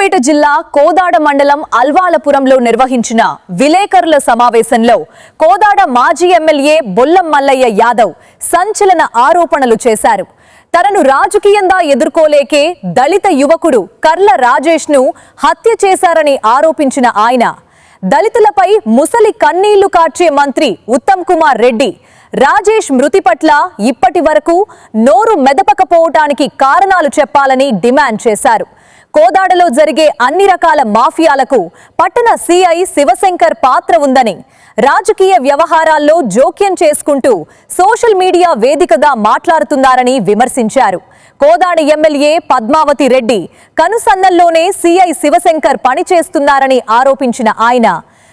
సూర్యాపేట జిల్లా కోదాడ మండలం అల్వాలపురంలో నిర్వహించిన విలేకరుల సమావేశంలో కోదాడ మాజీ ఎమ్మెల్యే బొల్లం మల్లయ్య యాదవ్ సంచలన ఆరోపణలు చేశారు. తనను రాజకీయంగా ఎదుర్కోలేకే దళిత యువకుడు కర్ల రాజేష్ ను హత్య చేశారని ఆరోపించిన ఆయన దళితులపై ముసలి కన్నీళ్లు కార్చే మంత్రి ఉత్తమ్ కుమార్ రెడ్డి రాజేష్ మృతి పట్ల ఇప్పటి వరకు నోరు మెదపకపోవటానికి కారణాలు చెప్పాలని డిమాండ్ చేశారు. కోదాడలో జరిగే అన్ని రకాల మాఫియాలకు పట్టణ సిఐ శివశంకర్ పాత్ర ఉందని, రాజకీయ వ్యవహారాల్లో జోక్యం చేసుకుంటూ సోషల్ మీడియా వేదికగా మాట్లాడుతున్నారని విమర్శించారు. కోదాడ ఎమ్మెల్యే పద్మావతి రెడ్డి కనుసన్నల్లోనే సిఐ శివశంకర్ పనిచేస్తున్నారని ఆరోపించిన ఆయన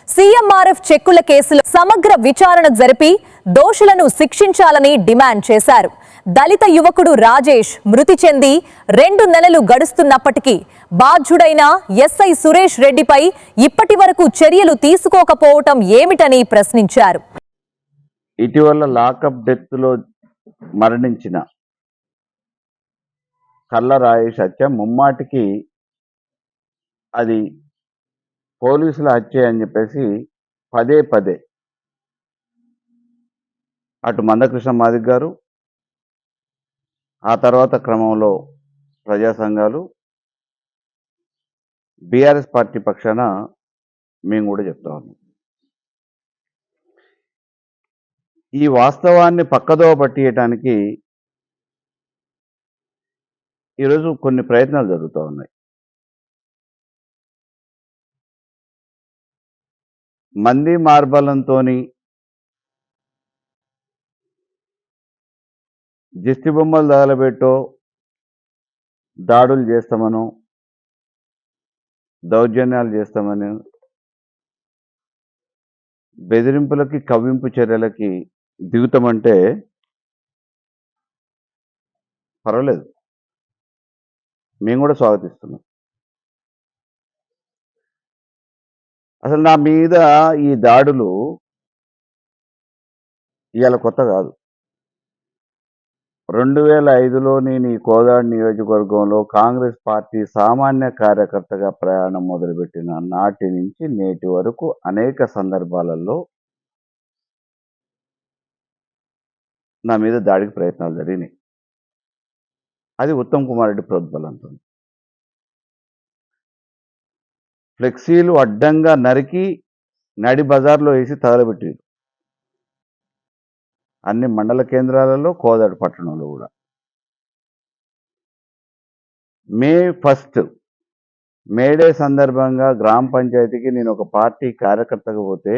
సీఎంఆర్ఎఫ్ చెక్కుల కేసులో సమగ్ర విచారణ జరిపి దోషులను శిక్షించాలని డిమాండ్ చేశారు. దళిత యువకుడు రాజేష్ మృతి చెంది 2 నెలలు గడుస్తున్నప్పటికీ బాధ్యుడైన ఎస్ఐ సురేష్ రెడ్డిపై ఇప్పటి వరకు చర్యలు తీసుకోకపోవటం ఏమిటని ప్రశ్నించారు. ఇటీవల లాకప్ డెత్ లో మరణించిన కర్ల రాజేష్ హత్య ముమ్మాటికి అది పోలీసుల హత్య అని చెప్పేసి పదే పదే అటు మందకృష్ణ మాదిక్ గారు, ఆ తర్వాత క్రమంలో ప్రజా సంఘాలు, బీఆర్ఎస్ పార్టీ పక్షాన మేము కూడా చెప్తా ఉన్నాం. ఈ వాస్తవాన్ని పక్కదోవ పట్టియటానికి ఈరోజు కొన్ని ప్రయత్నాలు జరుగుతూ ఉన్నాయి. మంది మార్బలంతో దిష్టి బొమ్మలు తగలబెట్టో దాడులు చేస్తామనో దౌర్జన్యాలు చేస్తామని బెదిరింపులకి కవ్వింపు చర్యలకి దిగుతామంటే పర్వాలేదు, మేము కూడా స్వాగతిస్తున్నాం. అసలు నా మీద ఈ దాడులు ఇవాళ కొత్త కాదు. 2005లో నేను ఈ కోదాడ నియోజకవర్గంలో కాంగ్రెస్ పార్టీ సామాన్య కార్యకర్తగా ప్రయాణం మొదలుపెట్టిన నాటి నుంచి నేటి వరకు అనేక సందర్భాలలో నా మీద దాడికి ప్రయత్నాలు జరిగినాయి. అది ఉత్తమ్ కుమార్ రెడ్డి ప్రోద్బలంతో. ఫ్లెక్సీలు అడ్డంగా నరికి నడి బజార్లో వేసి తగలబెట్టారు. అన్ని మండల కేంద్రాలలో, కోదాడ పట్టణంలో కూడా. మే 1 మేడే సందర్భంగా గ్రామ పంచాయతీకి నేను ఒక పార్టీ కార్యకర్తగా పోతే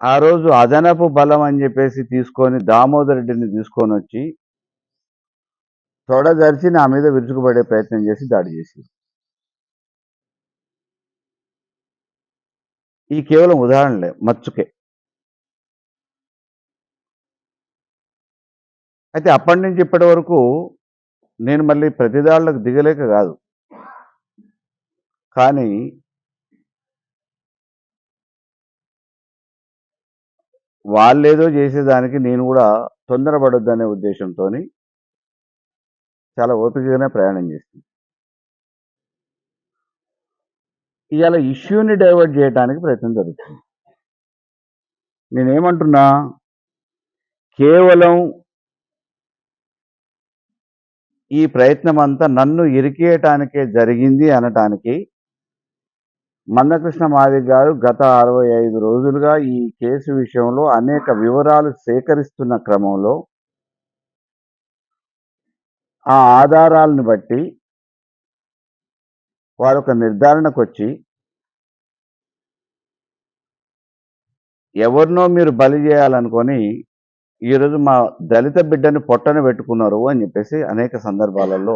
ఆ రోజు అదనపు బలం అని చెప్పేసి తీసుకొని దామోదర్ రెడ్డిని తీసుకొని వచ్చి తొడదరిచి నా మీద విరుచుకుపడే ప్రయత్నం చేసి దాడి చేసి. ఈ కేవలం ఉదాహరణలే, మచ్చుకే. అయితే అప్పటి నుంచి ఇప్పటి వరకు నేను మళ్ళీ ప్రతిదాడులకు దిగలేక కాదు, కానీ వాళ్ళేదో చేసేదానికి నేను కూడా తొందరపడొద్దనే ఉద్దేశంతో చాలా ఓపికగానే ప్రయాణం చేస్తుంది. ఇవాళ ఇష్యూని డైవర్ట్ చేయడానికి ప్రయత్నం జరుగుతుంది. నేనేమంటున్నా, కేవలం ఈ ప్రయత్నం అంతా నన్ను ఇరికేయటానికే జరిగింది అనటానికి మందకృష్ణ మాదిక్ గారు గత 65 రోజులుగా ఈ కేసు విషయంలో అనేక వివరాలు సేకరిస్తున్న క్రమంలో ఆ ఆధారాలను బట్టి వారు ఒక నిర్ధారణకు వచ్చి ఎవరినో మీరు బలి చేయాలనుకొని ఈరోజు మా దళిత బిడ్డని పొట్టన పెట్టుకున్నారు అని చెప్పేసి అనేక సందర్భాలలో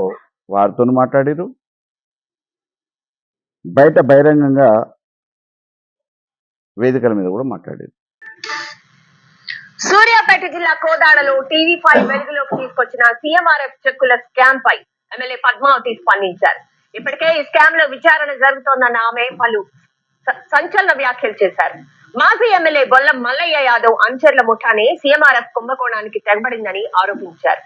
వారితో మాట్లాడారు. బయట బహిరంగంగా వేదికల మీద కూడా మాట్లాడారు. సూర్యాపేట జిల్లా కోదాడలో టీవీ5 వెలుగులోకి తీసుకొచ్చిన సీఎంఆర్ఎఫ్ చెక్కుల స్కామ్ పై ఎమ్మెల్యే పద్మావతి స్పందించారు. ఇప్పటికే ఈ స్కామ్ లో విచారణ జరుగుతోందన్న ఆమె పలు సంచలన వ్యాఖ్యలు చేశారు. మాజీ ఎమ్మెల్యే బొల్లం మల్లయ్య యాదవ్ అనుచరుల ముఠానే సీఎంఆర్ఎఫ్ కుంభకోణానికి తెగబడిందని ఆరోపించారు.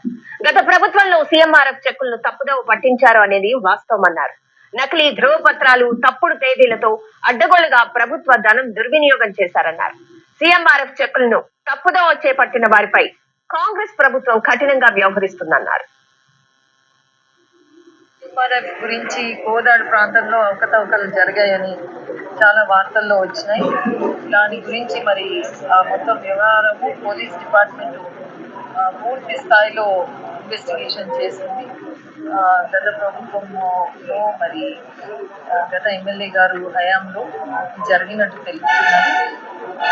గత ప్రభుత్వంలో సీఎంఆర్ఎఫ్ చెక్కులను తప్పుదోవ పట్టించారు అనేది వాస్తవమన్నారు. నకిలీ ధ్రువపత్రాలు, తప్పుడు తేదీలతో అడ్డగోలుగా ప్రభుత్వ ధనం దుర్వినియోగం చేశారన్నారు. సీఎంఆర్ఎఫ్ చెక్కులను తప్పుదోవ చేపట్టిన వారిపై కాంగ్రెస్ ప్రభుత్వం కఠినంగా వ్యవహరిస్తుందన్నారు. సీఎంఆర్ఎఫ్ గురించి కోదాడు ప్రాంతంలో అవకతవకలు జరిగాయని చాలా వార్తల్లో వచ్చినాయి. దాని గురించి మరి మొత్తం వ్యవహారము పోలీస్ డిపార్ట్మెంట్ పూర్తి స్థాయిలో ఇన్వెస్టిగేషన్ చేసింది. గత ప్రభుత్వంలో మరి గత ఎమ్మెల్యే గారు హయాంలో జరిగినట్టు తెలుస్తున్నది.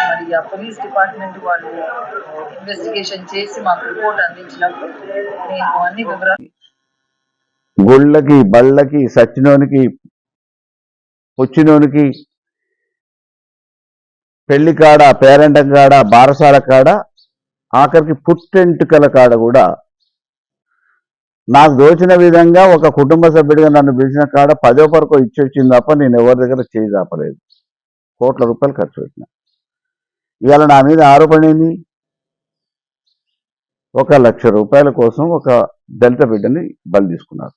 మరి ఆ పోలీస్ డిపార్ట్మెంట్ వాళ్ళు ఇన్వెస్టిగేషన్ చేసి మాకు రిపోర్ట్ అందించినప్పుడు నేను అన్ని వివరాలు గుళ్ళకి, బళ్ళకి, సచ్చినోనికి, పుచ్చినోనికి, పెళ్లి కాడ, పేరెంటం కాడ, బారసాల కాడ, ఆఖరికి పుట్టెంటుకల కాడ కూడా నాకు దోచిన విధంగా ఒక కుటుంబ సభ్యుడిగా నన్ను పిలిచిన కాడ 10వ వరకు ఇచ్చి వచ్చింది తప్ప నేను ఎవరి దగ్గర చేయి చాపలేదు. కోట్ల రూపాయలు ఖర్చు పెట్టిన. ఇవాళ నా మీద ఆరోపణ ఏంది? 1 లక్ష రూపాయల కోసం ఒక దళిత బిడ్డని బలి తీసుకున్నారు.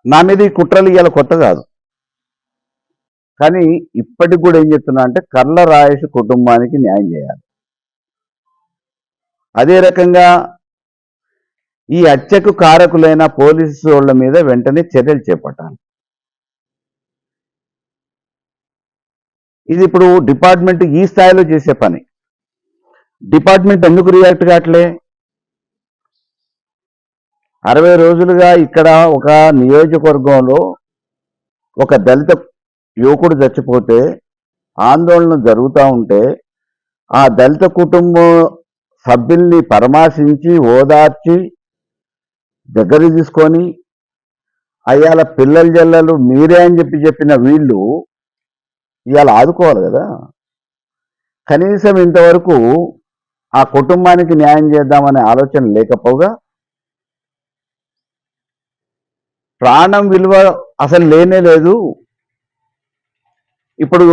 నా మీద ఈ కుట్రలు ఇవాళ కొత్త కాదు. కానీ ఇప్పటికి కూడా ఏం చెప్తున్నా అంటే కర్ల రాయేష్ కుటుంబానికి న్యాయం చేయాలి. అదే రకంగా ఈ హత్యకు కారకులైన పోలీసు వాళ్ళ మీద వెంటనే చర్యలు చేపట్టాలి. ఇది ఇప్పుడు డిపార్ట్మెంట్ ఈ స్థాయిలో చేసే పని. డిపార్ట్మెంట్ ఎందుకు రియాక్ట్ కావట్లే? 60 రోజులుగా ఇక్కడ ఒక నియోజకవర్గంలో ఒక దళిత యువకుడు చచ్చిపోతే ఆందోళన జరుగుతూ ఉంటే ఆ దళిత కుటుంబం సభ్యుల్ని పరామర్శించి ఓదార్చి దగ్గరికి తీసుకొని అయ్యాల పిల్లల జల్లలు మీరే అని చెప్పిన వీళ్ళు ఇవాళ ఆదుకోవాలి కదా. కనీసం ఇంతవరకు ఆ కుటుంబానికి న్యాయం చేద్దామనే ఆలోచన లేకపోగా ప్రాణం విలువ అసలు లేనే లేదు. ఇప్పుడు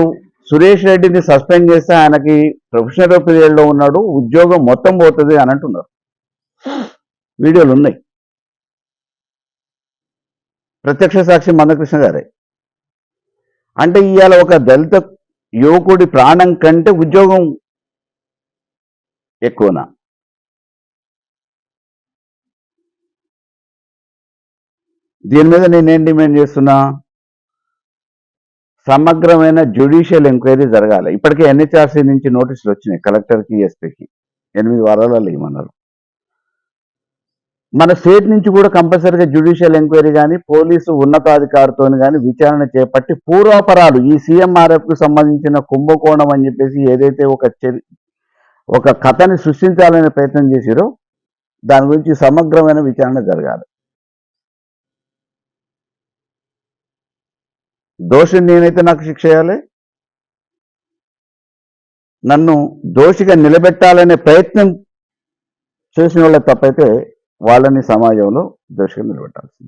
సురేష్ రెడ్డిని సస్పెండ్ చేస్తే ఆయనకి ప్రొఫెషనల్ పీరియడ్లో ఉన్నాడు, ఉద్యోగం మొత్తం పోతుంది అని అంటున్నారు. వీడియోలు ఉన్నాయి. ప్రత్యక్ష సాక్షి మందకృష్ణ గారే. అంటే ఇవాళ ఒక దళిత యువకుడి ప్రాణం కంటే ఉద్యోగం ఎక్కువనా? దీని మీద నేనేం డిమాండ్ చేస్తున్నా? సమగ్రమైన జ్యుడిషియల్ ఎంక్వైరీ జరగాలి. ఇప్పటికే ఎన్హెచ్ఆర్సీ నుంచి నోటీసులు వచ్చినాయి కలెక్టర్కి, ఎస్పీకి. 8 వారాలలో ఇవ్వమన్నారు. మన స్టేట్ నుంచి కూడా కంపల్సరీగా జ్యుడిషియల్ ఎంక్వైరీ కానీ పోలీసు ఉన్నతాధికారితో కానీ విచారణ చేపట్టి పూర్వాపరాలు ఈ సీఎంఆర్ఎఫ్కు సంబంధించిన కుంభకోణం అని చెప్పేసి ఏదైతే ఒక కథని సృష్టించాలనే ప్రయత్నం చేసిరో దాని గురించి సమగ్రమైన విచారణ జరగాలి. దోషిని నేనైతే నాకు శిక్ష చేయాలి. నన్ను దోషిగా నిలబెట్టాలనే ప్రయత్నం చేసిన వాళ్ళ తప్పైతే వాళ్ళని సమాజంలో దోషిగా నిలబెట్టాల్సింది.